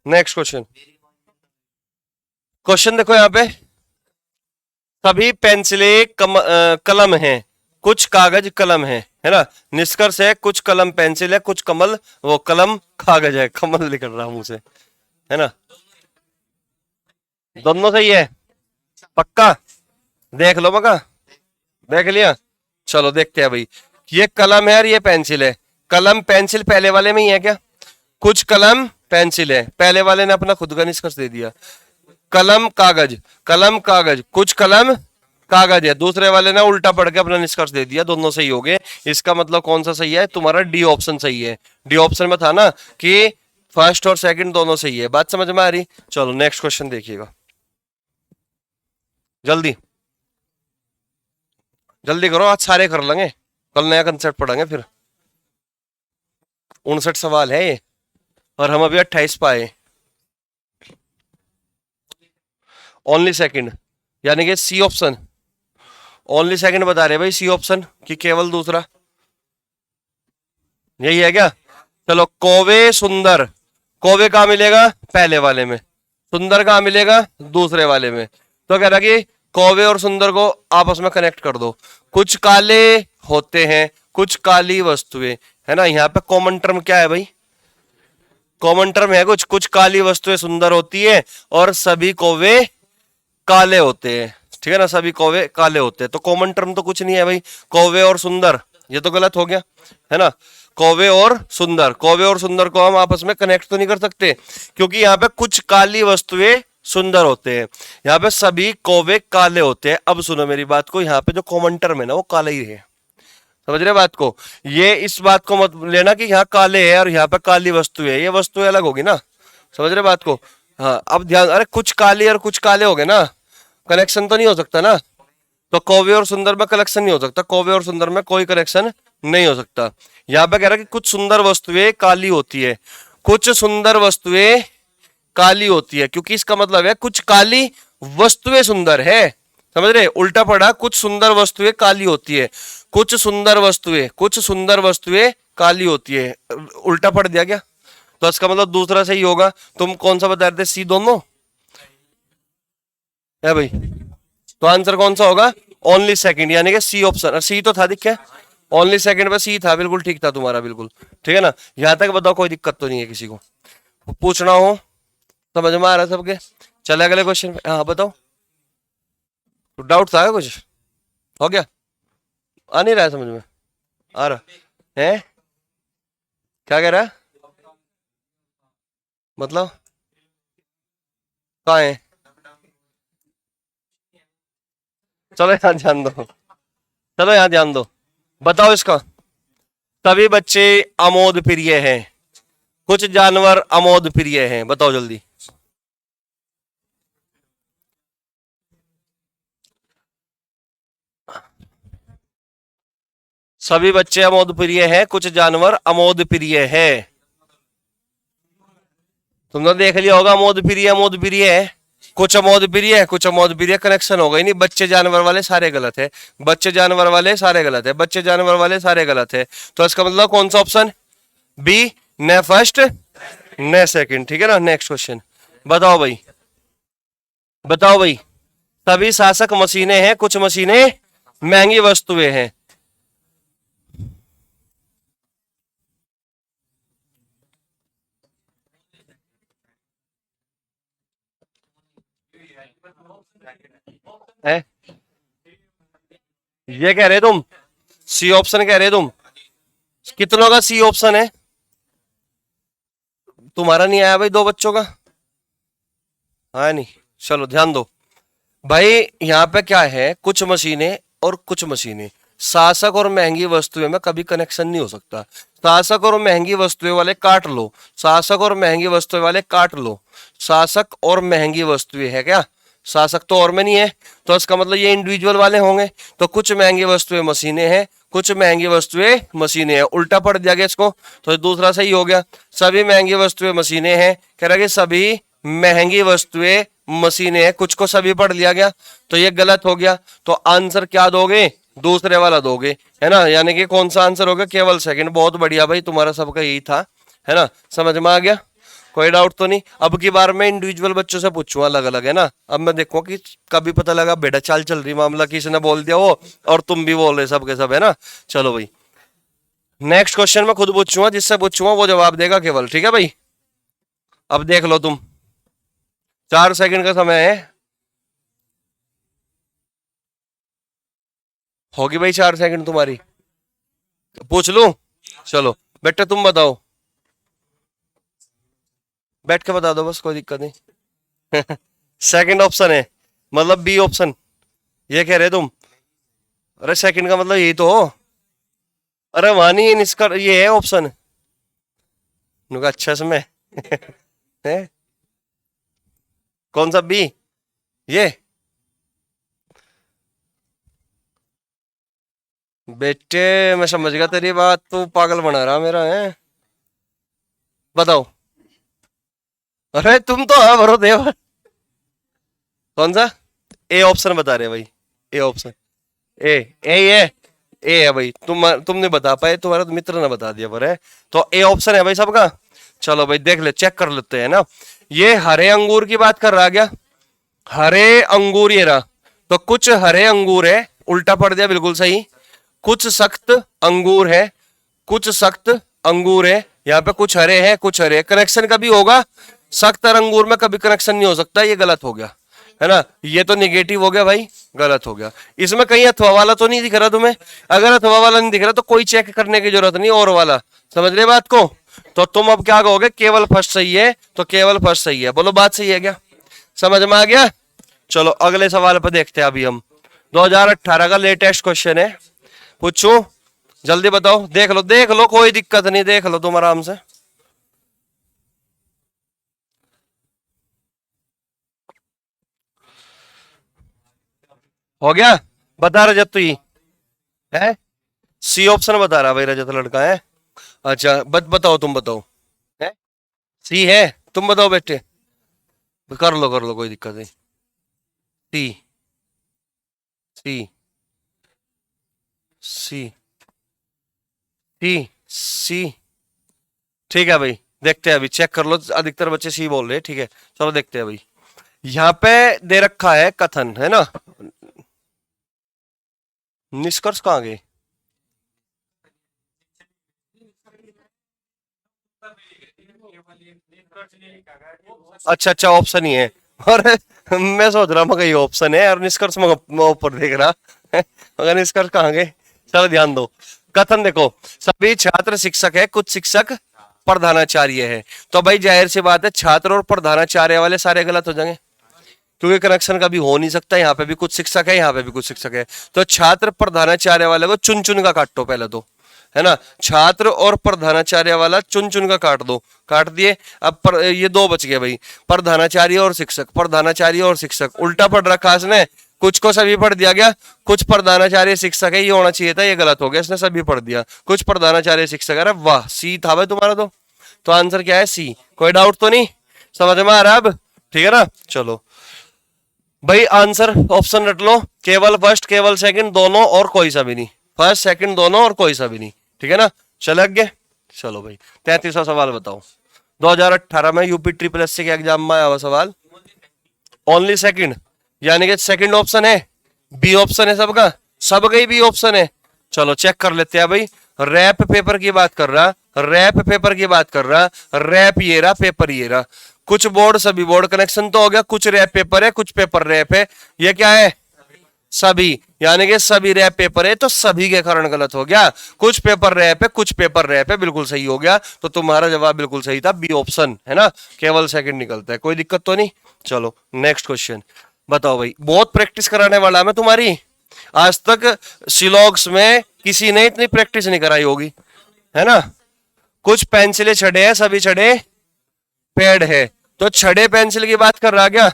नेक्स्ट क्वेश्चन, क्वेश्चन देखो यहाँ पे। सभी पेंसिलें कलम हैं, कुछ कागज कलम है है ना। निष्कर्ष है कुछ कलम पेंसिल है, कुछ कमल वो कलम कागज है, कमल निकल रहा मुंह से, है ना। दोनों सही है पक्का, देख लो मगा, देख लिया। चलो देखते हैं भाई, ये कलम है और ये पेंसिल है। कलम पेंसिल पहले वाले में ही है क्या? कुछ कलम पेंसिल है, पहले वाले ने अपना खुद का निष्कर्ष दे दिया। कलम कागज, कलम कागज, कुछ कलम कागज है, दूसरे वाले ने उल्टा पढ़ के अपना निष्कर्ष दे दिया, दोनों सही हो गए। इसका मतलब कौन सा सही है? तुम्हारा डी ऑप्शन सही है। डी ऑप्शन में था ना कि फर्स्ट और सेकंड दोनों सही है। बात समझ में आ रही? चलो नेक्स्ट क्वेश्चन देखिएगा, जल्दी जल्दी करो, आज सारे कर लेंगे, कल नया कंसेप्ट पढ़ेंगे फिर। 59 सवाल है ये और हम अभी 28 पाए। ओनली सेकंड, यानी कि सी ऑप्शन, ओनली सेकंड बता रहे भाई सी ऑप्शन कि केवल दूसरा, यही है क्या? चलो कौवे सुंदर, कौवे कहां मिलेगा? पहले वाले में। सुंदर कहां मिलेगा? दूसरे वाले में। तो कह रहा कि कौवे और सुंदर को आपस में कनेक्ट कर दो। कुछ काले होते हैं, कुछ काली वस्तुएं, है ना। यहाँ पे कॉमन टर्म क्या है भाई? कॉमन टर्म है कुछ, कुछ काली वस्तुएं सुंदर होती है और सभी कौवे काले होते हैं, ठीक है ना, सभी कौवे काले होते हैं। तो कॉमन टर्म तो कुछ नहीं है भाई, कौवे और सुंदर, ये तो गलत हो गया, है ना। कौवे और सुंदर, कौवे और सुंदर को हम आपस में कनेक्ट तो नहीं कर सकते, क्योंकि यहाँ पे कुछ काली वस्तुएं सुंदर होते हैं, यहाँ पे सभी कौवे काले होते हैं। अब सुनो मेरी बात को, यहाँ पे जो कॉमन टर्म है ना वो काला ही है, समझ रहे बात को। ये इस बात को मत लेना कि यहाँ काले है और यहाँ पे काली वस्तु है, ये वस्तुएं अलग होगी ना, समझ रहे बात को। हाँ अब ध्यान, अरे कुछ काली और कुछ काले हो गए ना, कनेक्शन तो नहीं हो सकता ना। तो कौवे और सुंदर में कनेक्शन नहीं हो सकता, कौवे और सुंदर में कोई कनेक्शन नहीं हो सकता। यहाँ पे कह रहा है कि कुछ सुंदर वस्तुएं काली होती है, कुछ सुंदर वस्तुएं काली होती है, क्योंकि इसका मतलब है कुछ काली वस्तुएं सुंदर है, समझ रहे। उल्टा पड़ा, कुछ सुंदर वस्तुएं काली होती है, कुछ सुंदर वस्तुएं, कुछ सुंदर वस्तुएं काली होती है, उल्टा पड़ दिया क्या? तो इसका मतलब दूसरा सही होगा। तुम कौन सा बता रहे थे? सी दोनों है भाई, तो आंसर कौन सा होगा? ओनली सेकंड, यानी कि सी ऑप्शन। सी तो था दिखे, ओनली सेकंड पे सी था, बिल्कुल ठीक था तुम्हारा, बिल्कुल ठीक है ना। यहां तक बताओ कोई दिक्कत तो नहीं है किसी को? पूछना हो समझ में आ रहा है सबके? चले अगले क्वेश्चन पे। हाँ बताओ, तो डाउट था कुछ? हो गया? आ नहीं रहा है समझ में? आ रहा है? क्या कह रहा है मतलब? कहाँ है? चलो यहाँ ध्यान दो, चलो यहाँ ध्यान दो, बताओ इसका। सभी बच्चे अमोद प्रिय हैं, कुछ जानवर अमोद प्रिय हैं, बताओ जल्दी। सभी बच्चे अमोद प्रिय हैं, कुछ जानवर अमोद प्रिय है। तुमने देख लिया होगा, अमोद प्रिय, अमोद प्रिय है, कुछ अमोद प्रिय है, कुछ अमोद प्रिय, कनेक्शन होगा ही नहीं। बच्चे जानवर वाले सारे गलत है, बच्चे जानवर वाले सारे गलत है, बच्चे जानवर वाले सारे गलत है। तो इसका मतलब कौन सा ऑप्शन? बी, न फर्स्ट न सेकंड, ठीक है ना। नेक्स्ट क्वेश्चन बताओ भाई, बताओ भाई। सभी शासक मशीनें हैं, कुछ मशीनें महंगी वस्तुएं हैं। है ये कह रहे तुम? सी ऑप्शन कह रहे तुम? कितनों का सी ऑप्शन है? तुम्हारा नहीं आया भाई, दो बच्चों का आया नहीं। चलो ध्यान दो भाई, यहाँ पे क्या है, कुछ मशीनें और कुछ मशीनें। शासक और महंगी वस्तुएं में कभी कनेक्शन नहीं हो सकता। शासक और महंगी वस्तुएं वाले काट लो, शासक और महंगी वस्तुएं वाले काट लो। शासक और महंगी वस्तुएं है क्या? शासक तो और में नहीं है, तो इसका मतलब ये इंडिविजुअल वाले होंगे। तो कुछ महंगी वस्तुएं मशीनें हैं, कुछ महंगी वस्तुएं मशीनें हैं, उल्टा पड़ दिया गया इसको, तो दूसरा सही हो गया। सभी महंगी वस्तुएं मशीनें हैं, कह रहा कि सभी महंगी वस्तुएं मशीनें हैं, कुछ को सभी पढ़ लिया गया, तो ये गलत हो गया। तो आंसर क्या दोगे? दूसरे वाला दोगे, है ना। यानी कि कौन सा आंसर होगा? केवल सेकंड। बहुत बढ़िया भाई, तुम्हारा सबका यही था, है ना। समझ में आ गया? कोई डाउट तो नहीं? अब की बार मैं इंडिविजुअल बच्चों से पूछूंगा अलग अलग, है ना। अब मैं देखूंगा कि कभी पता लगा बेटा चाल चल रही मामला, किसी ने बोल दिया वो और तुम भी बोल रहे सब के सब, है ना। चलो भाई नेक्स्ट क्वेश्चन मैं खुद पूछूंगा, जिससे पूछूंगा वो जवाब देगा केवल, ठीक है भाई। अब देख लो तुम, 4 सेकंड का समय है। होगी भाई 4 सेकंड तुम्हारी, पूछ लूं? चलो बेटा तुम बताओ, बैठ के बता दो बस, कोई दिक्कत नहीं। सेकंड ऑप्शन है, मतलब बी ऑप्शन, ये कह रहे तुम? अरे सेकंड का मतलब यही तो हो। अरे वानी इसका ये है ऑप्शन। नुका अच्छा इसमें। है कौन सा बी? ये बेटे मैं समझ गया तेरी बात, तू पागल बना रहा मेरा है। बताओ। अरे तुम तो हाँ भरो देव। कौन सा? ए ऑप्शन बता रहे भाई, ए ऑप्शन। ए ए ये ए है भाई, तुम नहीं बता पाए, तुम्हारा तो मित्र ने बता दिया पर है। तो ए ऑप्शन है भाई सबका। चलो भाई देख ले, चेक कर लेते हैं ना। ये हरे अंगूर की बात कर रहा क्या? हरे अंगूर ये रहा, तो कुछ हरे अंगूर है, उल्टा पड़ दिया बिल्कुल सही। कुछ सख्त अंगूर है, कुछ सख्त अंगूर है, यहाँ पे कुछ हरे हैं कुछ हरे, कनेक्शन कभी होगा? सख्त और अंगूर में कभी कनेक्शन नहीं हो सकता, ये गलत हो गया है ना, ये तो निगेटिव हो गया भाई, गलत हो गया। इसमें कहीं अथवा वाला तो नहीं दिख रहा तुम्हें? अगर अथवा वाला नहीं दिख रहा तो कोई चेक करने की जरूरत नहीं, और वाला। समझ रहे बात को? तो तुम अब क्या कहोगे, केवल फर्स्ट सही है, तो केवल फर्स्ट सही है, बोलो बात सही है क्या? समझ में आ गया? चलो अगले सवाल पर देखते हैं अभी हम। 2018 का लेटेस्ट क्वेश्चन है, पूछूं? जल्दी बताओ, देख लो कोई दिक्कत नहीं, देख लो तुम आराम से। हो गया? बता रजत तू ही है? सी ऑप्शन बता रहा भाई, रजत लड़का है। अच्छा बताओ, तुम बताओ। है? सी है? तुम बताओ बेटे। कर लो कोई दिक्कत नहीं। सी। सी। सी। सी। सी। ठीक है भाई, देखते हैं अभी, चेक कर लो, अधिकतर बच्चे सी बोल रहे हैं, ठीक है। चलो देखते हैं भाई, यहाँ पे दे रखा है कथन, है ना? निष्कर्ष कहाँ गए? अच्छा अच्छा, ऑप्शन ही है। और मैं सोच रहा मैं, ये ऑप्शन है और निष्कर्ष में ऊपर देख रहा। मगर निष्कर्ष कहाँ गए? चलो ध्यान दो, कथन देखो, सभी छात्र शिक्षक है, कुछ शिक्षक प्रधानाचार्य है। तो भाई जाहिर सी बात है, छात्र और प्रधानाचार्य वाले सारे गलत हो जाएंगे, क्योंकि कनेक्शन कभी हो नहीं सकता। यहाँ पे भी कुछ शिक्षक है, यहाँ पे भी कुछ शिक्षक है, तो छात्र प्रधानाचार्य वाले को चुन चुन का काटो पहले तो, है ना? छात्र और प्रधानाचार्य वाला चुन चुन का काट दो, काट दिए। अब ये दो बच गए भाई, प्रधानाचार्य और शिक्षक, प्रधानाचार्य और शिक्षक उल्टा पढ़ रखा इसने, कुछ को सभी पढ़ दिया गया, कुछ प्रधानाचार्य शिक्षक है, ये होना चाहिए था, ये गलत हो गया, इसने सभी पढ़ दिया, कुछ प्रधानाचार्य शिक्षक। अरे वाह, सी था भाई तुम्हारा तो आंसर क्या है? सी। कोई डाउट तो नहीं? समझ में आ रहा है अब? ठीक है ना? चलो भाई आंसर ऑप्शन रट लो, केवल फर्स्ट केवल सेकंड दोनों और कोई सा भी नहीं, फर्स्ट सेकंड दोनों और कोई सा भी नहीं, ठीक है ना? चले आगे। चलो भाई 33वां सवाल बताओ, 2018 में यूपी ट्रिपल एस के एग्जाम में आया हुआ सवाल, ओनली सेकंड, यानी कि सेकंड ऑप्शन है, बी ऑप्शन है सबका, सबका ही बी ऑप्शन है। चलो चेक कर लेते हैं भाई, रैप पेपर की बात कर रहा, रैप पेपर की बात कर रहा, रैप ये रहा, पेपर ये रहा, कुछ बोर्ड सभी बोर्ड कनेक्शन तो हो गया, कुछ रैप पेपर है कुछ पेपर रैप है, ये क्या है? सभी, यानी कि सभी रैप पेपर है, तो सभी के कारण गलत हो गया। कुछ पेपर रैप है कुछ पेपर रैप है, बिल्कुल सही हो गया, तो तुम्हारा जवाब बिल्कुल सही था, बी ऑप्शन, है ना? केवल सेकंड निकलता है, कोई दिक्कत तो नहीं। चलो नेक्स्ट क्वेश्चन बताओ भाई, बहुत प्रैक्टिस कराने वाला मैं तुम्हारी, आज तक सिलॉग्स में किसी ने इतनी प्रैक्टिस नहीं कराई होगी, है ना? कुछ पेंसिलें छड़े हैं, सभी छड़े पेड़ है, तो छड़े पेंसिल की बात कर रहा क्या?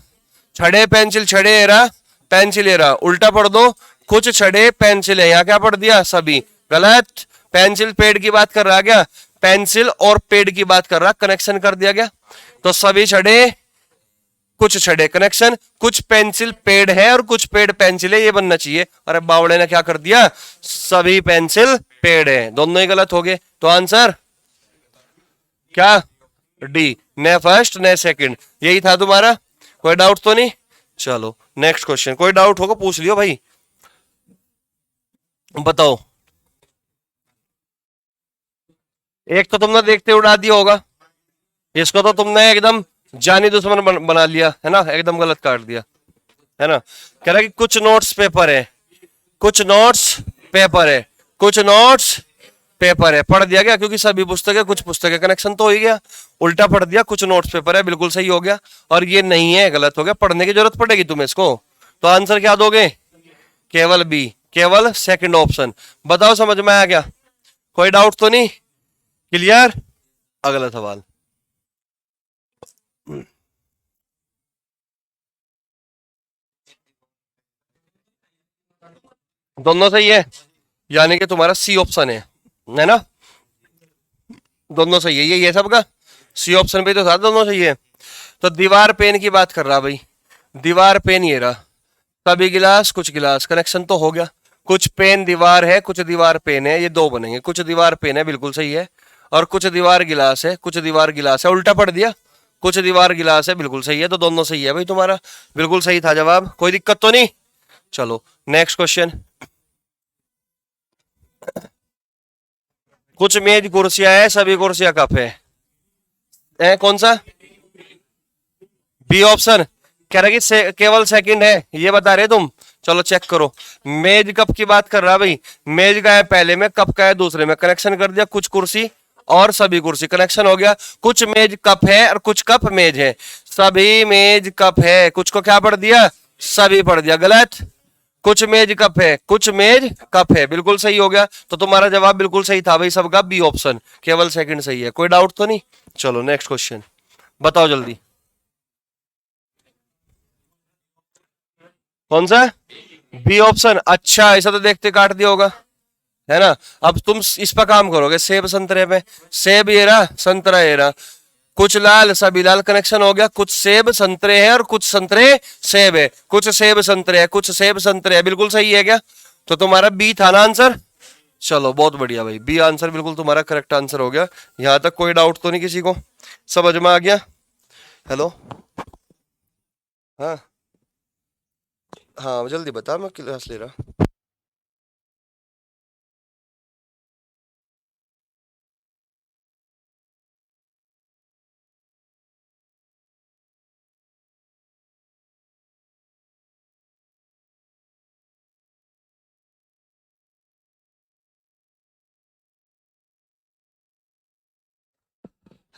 छड़े पेंसिल, छड़े एरा पेंसिल एरा, उल्टा पढ़ दो, कुछ छड़े पेंसिल है, यहाँ क्या पढ़ दिया? सभी, गलत। पेंसिल पेड़ की बात कर रहा क्या? पेंसिल और पेड़ की बात कर रहा, कनेक्शन कर दिया गया, तो सभी छड़े कुछ छड़े कनेक्शन, कुछ पेंसिल पेड़ है और कुछ पेड़ पेंसिल है, ये बनना चाहिए। अरे बावड़े ने क्या कर दिया, सभी पेंसिल पेड़ है, दोनों ही गलत हो गए, तो आंसर क्या? डी, ने फर्स्ट ने सेकंड, यही था तुम्हारा, कोई डाउट तो नहीं? चलो नेक्स्ट क्वेश्चन, कोई डाउट होगा पूछ लियो भाई, बताओ। एक तो तुमने देखते उड़ा दिया होगा, इसको तो तुमने एकदम जानी दुश्मन बना लिया है ना, एकदम गलत काट दिया है ना। कह रहा कि कुछ नोट्स पेपर है, कुछ नोट्स पेपर है, कुछ नोट्स पेपर है, पढ़ दिया गया क्योंकि सभी पुस्तक है कुछ पुस्तक है, कनेक्शन तो हो ही गया। उल्टा पढ़ दिया, कुछ नोट्स पेपर है, बिल्कुल सही हो गया। और ये नहीं है, गलत हो गया, पढ़ने की जरूरत पड़ेगी तुम्हें इसको। तो आंसर क्या दोगे? केवल बी, केवल सेकंड ऑप्शन। बताओ समझ में आया क्या? कोई डाउट तो नहीं? क्लियर? अगला सवाल। दोनों सही है, यानी कि तुम्हारा सी ऑप्शन है ना? दोनों सही है, ये सबका सी ऑप्शन पे तो था, दोनों सही है। तो दीवार पेन की बात कर रहा भाई, दीवार पेन ये रहा, सभी गिलास कुछ गिलास, कनेक्शन तो हो गया। कुछ पेन दीवार है, कुछ दीवार पेन है, ये दो बनेंगे। कुछ दीवार पेन है, बिल्कुल सही है। और कुछ दीवार गिलास है, कुछ दीवार गिलास है, उल्टा पढ़ दिया, कुछ दीवार गिलास है, बिल्कुल सही है। तो दोनों सही है भाई तुम्हारा, बिल्कुल सही था जवाब, कोई दिक्कत तो नहीं। चलो नेक्स्ट क्वेश्चन। कुछ मेज कुर्सियां है, सभी कुर्सियां कप है, कौन सा? B option. कह रहा कि केवल सेकंड है, ये बता रहे तुम। चलो चेक करो। मेज कप की बात कर रहा भाई, मेज का है पहले में, कप का है दूसरे में, कनेक्शन कर दिया। कुछ कुर्सी और सभी कुर्सी, कनेक्शन हो गया। कुछ मेज कप है और कुछ कप मेज है, सभी मेज कप है, कुछ को क्या पढ़ दिया? सभी पढ़ दिया, गलत। कुछ मेज कप है, कुछ मेज कप है, बिल्कुल सही हो गया। तो तुम्हारा जवाब बिल्कुल सही था भाई सबका, बी ऑप्शन, केवल सेकंड सही है। कोई डाउट तो नहीं? चलो नेक्स्ट क्वेश्चन, बताओ जल्दी। कौन सा? B option. अच्छा, ऐसा तो देखते काट दिया होगा, है ना। अब तुम इस पर काम करोगे, सेब संतरे पे। सेब ये रहा, संतरा ये रहा, कुछ लाल सभी लाल, कनेक्शन हो गया। कुछ सेब संतरे हैं और कुछ संतरे सेब है, कुछ सेब संतरे है, कुछ सेब संतरे है, बिल्कुल सही है क्या? तो तुम्हारा बी था ना आंसर। चलो बहुत बढ़िया भाई, बी आंसर बिल्कुल तुम्हारा करेक्ट आंसर हो गया। यहां तक कोई डाउट तो नहीं किसी को? समझ में आ गया? हेलो? हाँ हाँ, जल्दी बता, मैं क्लास ले रहा।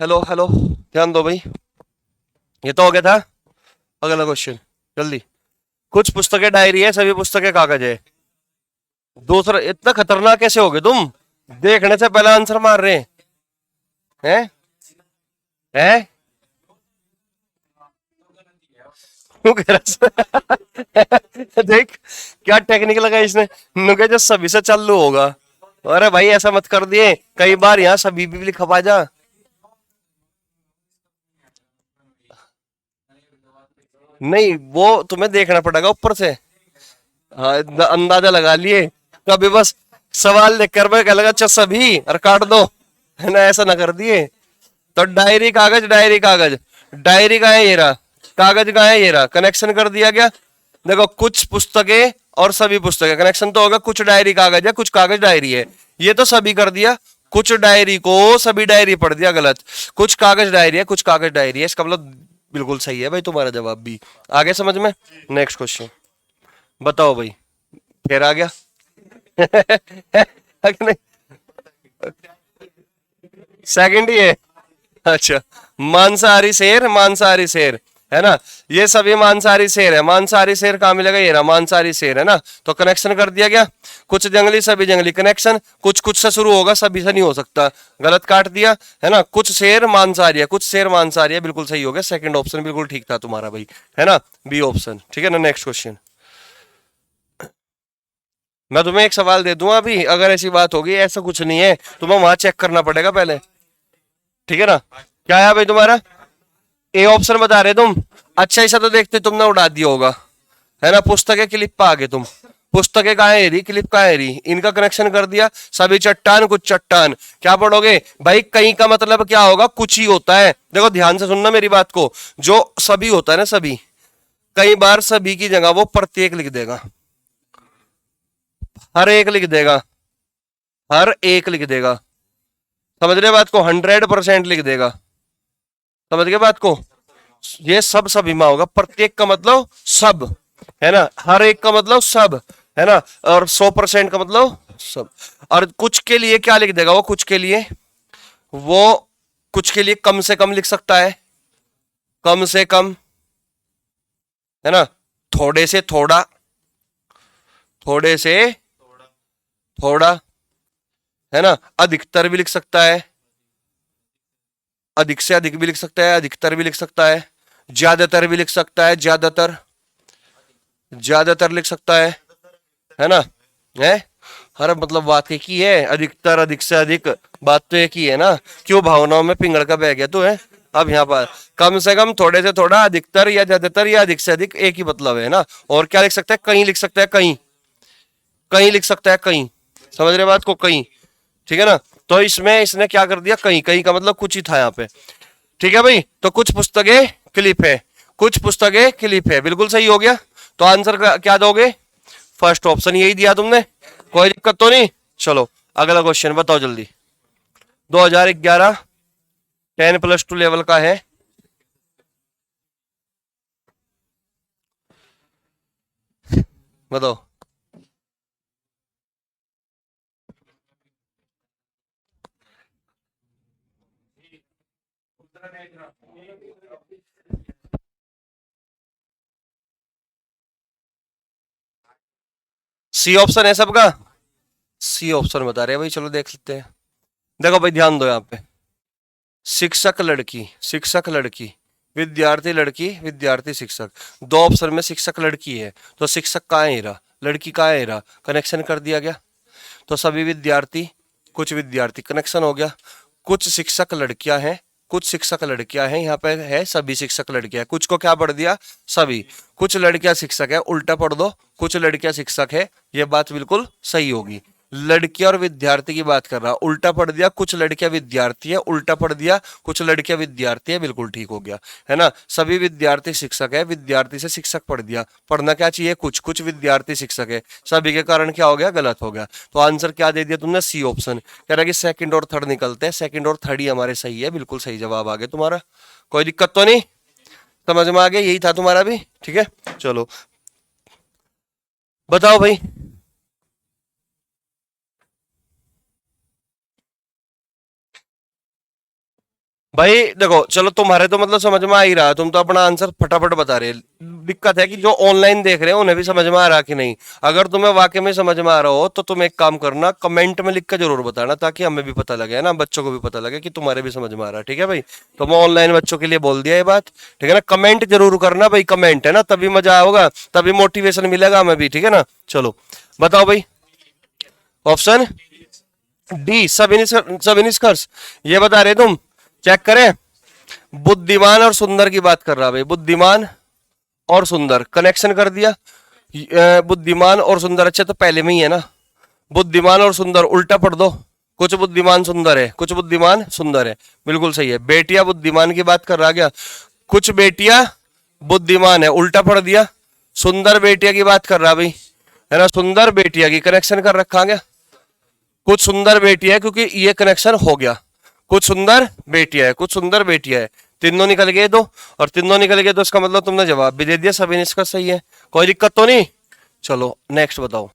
हेलो हेलो, ध्यान दो भाई, ये तो हो गया था। अगला क्वेश्चन जल्दी। कुछ पुस्तकें डायरी है, सभी पुस्तकें कागज है। दूसरा, इतना खतरनाक कैसे हो गए तुम? देखने से पहले आंसर मार रहे हैं? हैं? क्यों कह रहा? देख क्या टेक्निक लगा इसने, नुके जो सभी से चालू होगा। अरे भाई ऐसा मत कर दिए, कई बार यहाँ सभी भी लिखा जा। नहीं, वो तुम्हें देखना पड़ेगा ऊपर से। हाँ, अंदाजा लगा लिए कभी, बस सवाल देख कर मैं कह लगा अच्छा सभी और काट दो, है ना, ऐसा ना कर दिए। तो डायरी कागज, डायरी कागज, डायरी का है ये रहा, कागज का है ये रहा, कनेक्शन कर दिया गया। देखो कुछ पुस्तकें और सभी पुस्तकें, कनेक्शन तो होगा। कुछ डायरी कागज है, कुछ कागज डायरी है, ये तो सभी कर दिया। कुछ डायरी को सभी डायरी पढ़ दिया, गलत। कुछ कागज डायरी है, कुछ कागज डायरी है, इसका मतलब बिल्कुल सही है भाई तुम्हारा जवाब भी। आगे समझ में? नेक्स्ट क्वेश्चन बताओ भाई, फिर आ गया। नहीं, सेकंड ही है। अच्छा, मांसाहारी शेर, मांसाहारी शेर, है ना। ये सभी मांसाहारी शेर है, मांसाहारी शेर कहाँ मिलेगा? ये रहा मांसाहारी शेर, है ना। तो कनेक्शन कर दिया गया। कुछ जंगली सभी जंगली, कनेक्शन। कुछ कुछ से शुरू होगा, सभी से नहीं हो सकता, गलत काट दिया, है ना। कुछ शेर मांसाहारी है, कुछ शेर मांसाहारी है, बिल्कुल सही हो गया। सेकंड ऑप्शन बिल्कुल ठीक था तुम्हारा भाई, है ना, बी ऑप्शन, ठीक है ना। नेक्स्ट क्वेश्चन, मैं तुम्हें एक सवाल दे दूंगा अभी, अगर ऐसी बात होगी, ऐसा कुछ नहीं है, तुम्हें वहां चेक करना पड़ेगा पहले, ठीक है ना। क्या है भाई तुम्हारा? ए ऑप्शन बता रहे तुम। अच्छा, ऐसा तो देखते तुमने उड़ा दिया होगा, है ना। पुस्तकें क्लिप पे आ गए तुम, पुस्तकें कहाँ है रही, क्लिप कहाँ है रही, इनका कनेक्शन कर दिया। सभी चट्टान कुछ चट्टान, क्या पढ़ोगे भाई? कहीं का मतलब क्या होगा? कुछ ही होता है। देखो ध्यान से सुनना मेरी बात को, जो सभी होता है ना, सभी, कई बार सभी की जगह वो प्रत्येक लिख देगा, हर एक लिख देगा, हर एक लिख देगा, समझ रहे बात को? 100% लिख देगा। समझ गए बात को? ये सब सभी में होगा, प्रत्येक का मतलब सब, है ना, हर एक का मतलब सब, है ना, और 100% का मतलब सब। और कुछ के लिए क्या लिख देगा वो? कुछ के लिए वो, कुछ के लिए कम से कम लिख सकता है, कम से कम, है ना, थोड़े से थोड़ा, थोड़े से थोड़ा, है ना, अधिकतर भी लिख सकता है, अधिक से अधिक भी लिख सकता है, अधिकतर भी लिख सकता है, ज्यादातर भी लिख सकता है, ज्यादातर, ज्यादातर लिख सकता है ना, है। हर मतलब बात एक ही है, अधिकतर, अधिक से अधिक, बात तो एक ही है ना। क्यों भावनाओं में पिंगड़ का बह गया तू, है? अब यहाँ पर कम से कम, थोड़े से थोड़ा, अधिकतर या ज्यादातर या अधिक से अधिक, एक ही मतलब है ना। और क्या लिख सकता है? कहीं लिख सकता है, कहीं, कहीं लिख सकता है, कहीं। समझ रहे बात को? कहीं, ठीक है ना। तो इसमें इसने क्या कर दिया? कहीं, कहीं का मतलब कुछ ही था यहाँ पे, ठीक है भाई। तो कुछ पुस्तकें क्लिप है, कुछ पुस्तकें क्लिप है, बिल्कुल सही हो गया। तो आंसर क्या दोगे? फर्स्ट ऑप्शन यही दिया तुमने, कोई दिक्कत तो नहीं। चलो अगला क्वेश्चन बताओ जल्दी। 2011 10+2 लेवल का है। बताओ। सी ऑप्शन है सबका? सी ऑप्शन बता रहे हैं भाई, चलो देख लेते हैं। देखो भाई ध्यान दो यहाँ पे, शिक्षक लड़की, शिक्षक लड़की, विद्यार्थी लड़की, विद्यार्थी शिक्षक। दो ऑप्शन में शिक्षक लड़की है, तो शिक्षक कहाँ है हीरा, लड़की कहाँ है हीरा, कनेक्शन कर दिया गया। तो सभी विद्यार्थी, कुछ विद्यार्थी, कनेक्शन हो गया। कुछ शिक्षक लड़कियां हैं, कुछ शिक्षक लड़कियां हैं, यहाँ पे है सभी शिक्षक लड़कियां। कुछ को क्या पढ़ दिया? सभी। कुछ लड़कियां शिक्षक है, उल्टा पढ़ दो, कुछ लड़कियां शिक्षक है, ये बात बिल्कुल सही होगी। लड़कियां और विद्यार्थी की बात कर रहा, उल्टा पढ़ दिया, कुछ लड़कियां विद्यार्थी है, उल्टा पढ़ दिया, कुछ लड़कियां विद्यार्थी है, बिल्कुल ठीक हो गया, है ना। सभी विद्यार्थी शिक्षक है, विद्यार्थी से शिक्षक पढ़ दिया, पढ़ना क्या चाहिए? कुछ, कुछ विद्यार्थी शिक्षक है, सभी के कारण क्या हो गया? गलत हो गया। तो आंसर क्या दे दिया तुमने? C option. कह रहा कि सेकंड और थर्ड निकलते हैं, सेकंड और थर्ड ही हमारे सही है, बिल्कुल सही जवाब आ गया तुम्हारा। कोई दिक्कत तो नहीं? समझ में आ गया? यही था तुम्हारा भी, ठीक है। चलो बताओ भाई। भाई देखो, चलो तुम्हारे तो मतलब समझ में आ ही रहा, तुम तो अपना आंसर फटाफट बता रहे। दिक्कत है कि जो ऑनलाइन देख रहे हैं उन्हें भी समझ में आ रहा कि नहीं। अगर तुम्हें वाकई में समझ में आ रहा हो तो तुम एक काम करना, कमेंट में लिख कर जरूर बताना, ताकि हमें भी पता लगे, है ना, बच्चों को भी पता लगे कि तुम्हारे भी समझ में आ रहा है, ठीक है भाई। तो मैं ऑनलाइन बच्चों के लिए बोल दिया ये बात, ठीक है ना। कमेंट जरूर करना भाई, कमेंट, है ना, तभी मजा होगा, तभी मोटिवेशन मिलेगा हमें भी, ठीक है ना। चलो बताओ भाई। ऑप्शन डी, सभी निष्कर्ष, ये बता रहे तुम? चेक करें। बुद्धिमान और सुंदर की बात कर रहा भाई, बुद्धिमान और सुंदर, कनेक्शन कर दिया। बुद्धिमान और सुंदर, अच्छा तो पहले में ही है ना। बुद्धिमान और सुंदर उल्टा पढ़ दो, कुछ बुद्धिमान सुंदर है, कुछ बुद्धिमान सुंदर है, बिल्कुल सही है। बेटियां बुद्धिमान की बात कर रहा क्या? कुछ बेटियां बुद्धिमान है, उल्टा पढ़ दिया। सुंदर बेटिया की बात कर रहा भाई, है ना, सुंदर बेटिया की कनेक्शन कर रखा गया। कुछ सुंदर बेटिया है, क्योंकि ये कनेक्शन हो गया, कुछ सुंदर बेटिया है, कुछ सुंदर बेटिया है, तीनों निकल गए दो, और तीनों निकल गए तो इसका मतलब तुमने जवाब भी दे दिया, सभी इसका सही है, कोई दिक्कत तो नहीं। चलो नेक्स्ट बताओ।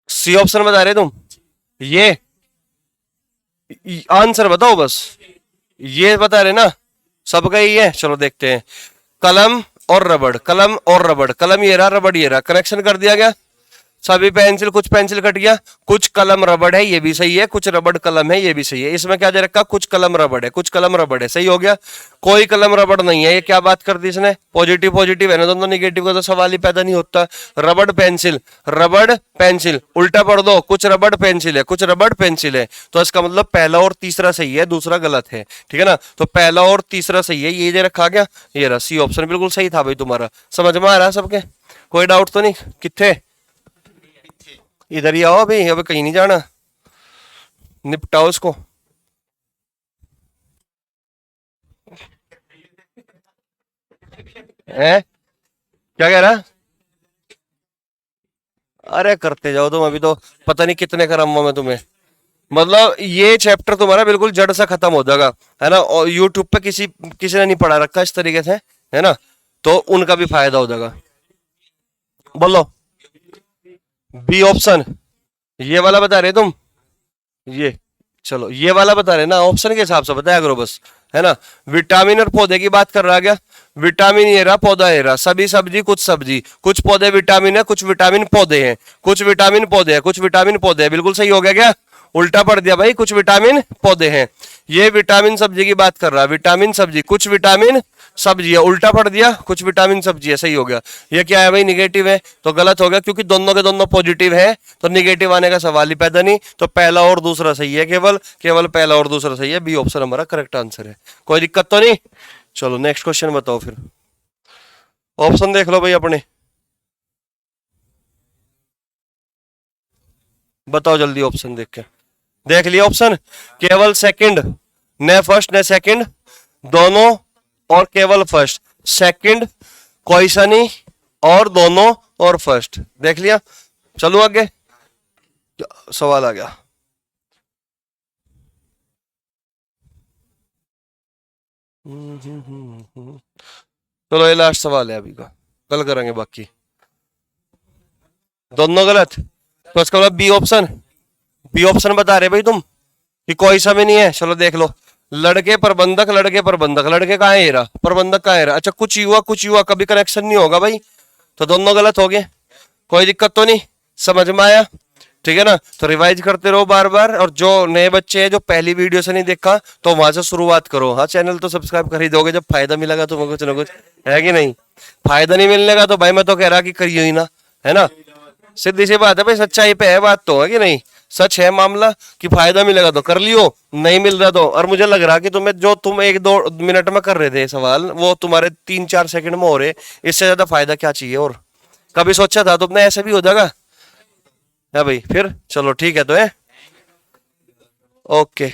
सी ऑप्शन बता रहे तुम? ये आंसर बताओ बस, ये बता रहे ना, सबका ही है। चलो देखते हैं। कलम और रबड़, कलम और रबड़, कलम ये रहा, रबड़ ये रहा, कनेक्शन कर दिया गया। सभी पेंसिल, कुछ पेंसिल कट गया, कुछ कलम रबड़ है, ये भी सही है, कुछ रबड़ कलम है, ये भी सही है। इसमें क्या दे रखा? कुछ कलम रबड़ है, कुछ कलम रबड़ है, सही हो गया। कोई कलम रबड़ नहीं है, ये क्या बात कर दी इसने? पॉजिटिव पॉजिटिव है ना, तो निगेटिव का तो सवाल ही पैदा नहीं होता। रबड़ पेंसिल, रबड़ पेंसिल, उल्टा पढ़ दो, कुछ रबड़ पेंसिल है, कुछ रबड़ पेंसिल है, तो इसका मतलब पहला और तीसरा सही है, दूसरा गलत है, ठीक है ना। तो पहला और तीसरा सही है, ये दे रखा गया, ये रहा सी ऑप्शन, बिल्कुल सही था भाई तुम्हारा। समझ में आ रहा है सबके? कोई डाउट तो नहीं? कितने? इधर ही आओ अभी, अभी कहीं नहीं जाना, निपटाओ इसको। है क्या कह रहा? अरे करते जाओ तुम, अभी तो पता नहीं कितने कराऊंगा मैं तुम्हें। मतलब ये चैप्टर तुम्हारा बिल्कुल जड़ से खत्म हो जाएगा, है ना। और यूट्यूब पे किसी किसी ने नहीं पढ़ा रखा इस तरीके से, है ना, तो उनका भी फायदा हो जाएगा। बोलो बी ऑप्शन, ये वाला बता रहे तुम, ये चलो ये वाला बता रहे ना, ऑप्शन के हिसाब से बताया करो बस, है ना। विटामिन और पौधे की बात कर रहा क्या, विटामिन ये रहा, पौधा ये रहा, सभी सब्जी, कुछ पौधे विटामिन है, कुछ विटामिन पौधे हैं, कुछ विटामिन पौधे हैं, कुछ विटामिन पौधे हैं, बिल्कुल सही हो गया क्या, उल्टा पढ़ दिया भाई, कुछ विटामिन पौधे हैं। ये विटामिन सब्जी की बात कर रहा है, विटामिन सब्जी, कुछ विटामिन सब्जी है, उल्टा पढ़ दिया, कुछ विटामिन सब्जी है, सही हो गया। ये क्या है भाई, निगेटिव है, तो गलत हो गया, क्योंकि दोनों के दोनों पॉजिटिव है, तो निगेटिव आने का सवाल ही पैदा नहीं। तो पहला और दूसरा सही है, केवल केवल पहला और दूसरा सही है, बी ऑप्शन हमारा करेक्ट आंसर है। कोई दिक्कत तो नहीं। चलो नेक्स्ट क्वेश्चन बताओ फिर, ऑप्शन देख लो भाई अपने, बताओ जल्दी ऑप्शन देख के। देख लिया ऑप्शन, केवल सेकंड, न फर्स्ट न सेकंड, दोनों और केवल फर्स्ट, सेकंड कोई सा नहीं, और दोनों और फर्स्ट, देख लिया। चलो आगे सवाल आ गया। चलो ये लास्ट सवाल है अभी का, कल करेंगे बाकी। दोनों गलत, तो इसका मतलब बी ऑप्शन, बी ऑप्शन बता रहे भाई तुम कि कोई सा भी नहीं है। चलो देख लो, लड़के प्रबंधक, लड़के प्रबंधक, लड़के कहाँ है, रहा प्रबंधक कहाँ है रहा, अच्छा कुछ युवा, कभी कनेक्शन नहीं होगा भाई, तो दोनों गलत हो गए। कोई दिक्कत तो नहीं, समझ में आया, ठीक है ना। तो रिवाइज करते रहो बार बार, और जो नए बच्चे हैं जो पहली वीडियो से नहीं देखा, तो वहां से शुरुआत करो। हाँ चैनल तो सब्सक्राइब कर ही दोगे, जब फायदा मिलेगा तुम्हें कुछ ना कुछ, है कि नहीं। फायदा नहीं मिलने का तो भाई मैं तो कह रहा कि करियो ही ना, है ना। सीधी सी बात है भाई, सच्चाई पे है बात तो, है कि नहीं। सच है मामला कि फायदा मिलेगा तो कर लियो, नहीं मिल रहा तो। और मुझे लग रहा कि तुम्हें जो तुम 1-2 मिनट में कर रहे थे सवाल, वो तुम्हारे 3-4 सेकंड में हो रहे, इससे ज्यादा फायदा क्या चाहिए। और कभी सोचा था तुमने ऐसे भी हो जाएगा, है भाई। फिर चलो ठीक है, तो है ओके।